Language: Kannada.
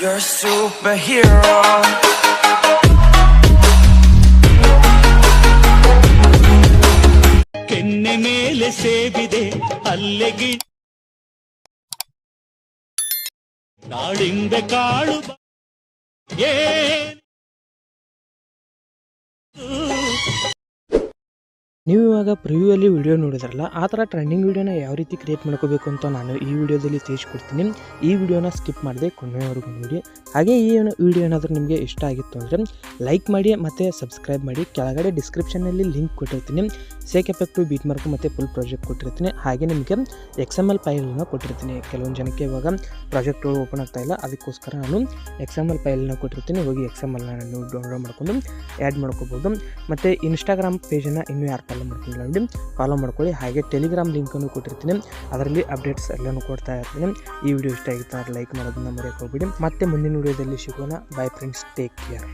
You're a superhero. ಕೆನ್ನೆ ಮೇಲೆ ಸೇಬಿದೆ ಅಲ್ಲೆಗಿ ದಾಳಿಂಬೆ ಕಾಳು ನೀವು ಇವಾಗ ಪ್ರಿವ್ಯೂಯಲ್ಲಿ ವಿಡಿಯೋ ನೋಡಿದ್ರಲ್ಲ ಆ ಥರ ಟ್ರೆಂಡಿಂಗ್ ವಿಡಿಯೋನ ಯಾವ ರೀತಿ ಕ್ರಿಯೇಟ್ ಮಾಡ್ಕೋಬೇಕು ಅಂತ ನಾನು ಈ ವಿಡಿಯೋದಲ್ಲಿ ತಿಳಿಸ್ಕೊಡ್ತೀನಿ. ಈ ವಿಡಿಯೋನ ಸ್ಕಿಪ್ ಮಾಡದೆ ಕೊನೆಯವರೆಗೂ ನೋಡಿ. ಹಾಗೆ ಈ ವಿಡಿಯೋ ಏನಾದರೂ ನಿಮಗೆ ಇಷ್ಟ ಆಗಿತ್ತು ಅಂದರೆ ಲೈಕ್ ಮಾಡಿ ಮತ್ತು ಸಬ್ಸ್ಕ್ರೈಬ್ ಮಾಡಿ. ಕೆಳಗಡೆ ಡಿಸ್ಕ್ರಿಪ್ಷನಲ್ಲಿ ಲಿಂಕ್ ಕೊಟ್ಟಿರ್ತೀನಿ. ಸೇಕ್ ಎಫೆಕ್ಟು ಬೀಟ್ ಮಾರ್ಕು ಮತ್ತು ಫುಲ್ ಪ್ರಾಜೆಕ್ಟ್ ಕೊಟ್ಟಿರ್ತೀನಿ. ಹಾಗೆ ನಿಮಗೆ XML ಫೈಲನ್ನು ಕೊಟ್ಟಿರ್ತೀನಿ. ಕೆಲವೊಂದು ಜನಕ್ಕೆ ಇವಾಗ ಪ್ರಾಜೆಕ್ಟ್ಗಳು ಓಪನ್ ಆಗ್ತಾ ಇಲ್ಲ, ಅದಕ್ಕೋಸ್ಕರ ನಾನು XML ಫೈಲನ್ನು ಕೊಟ್ಟಿರ್ತೀನಿ. ಹೋಗಿ XMLನ ನೀವು ಡೌನ್ಲೋಡ್ ಮಾಡ್ಕೊಂಡು ಆ್ಯಡ್ ಮಾಡ್ಕೋಬೋದು. ಮತ್ತು ಇನ್ಸ್ಟಾಗ್ರಾಮ್ ಪೇಜನ್ನು ಇನ್ನೂ ಯಾರು ಫಾಲೋ ಮಾಡ್ಕೊಂಡಿಲ್ಲ ನೋಡಿ, ಫಾಲೋ ಮಾಡ್ಕೊಳ್ಳಿ. ಹಾಗೆ ಟೆಲಿಗ್ರಾಮ್ ಲಿಂಕನ್ನು ಕೊಟ್ಟಿರ್ತೀನಿ, ಅದರಲ್ಲಿ ಅಪ್ಡೇಟ್ಸ್ ಎಲ್ಲನೂ ಕೊಡ್ತಾ ಇರ್ತೀನಿ. ಈ ವಿಡಿಯೋ ಇಷ್ಟ ಆಗಿತ್ತು ಲೈಕ್ ಮಾಡೋದನ್ನ ಮರೆಯೋಕೆ ಹೋಗ್ಬಿಡಿ. ಮತ್ತೆ ಮುಂದಿನ ವಿಡಿಯೋದಲ್ಲಿ ಸಿಗೋಣ. By friends, take care.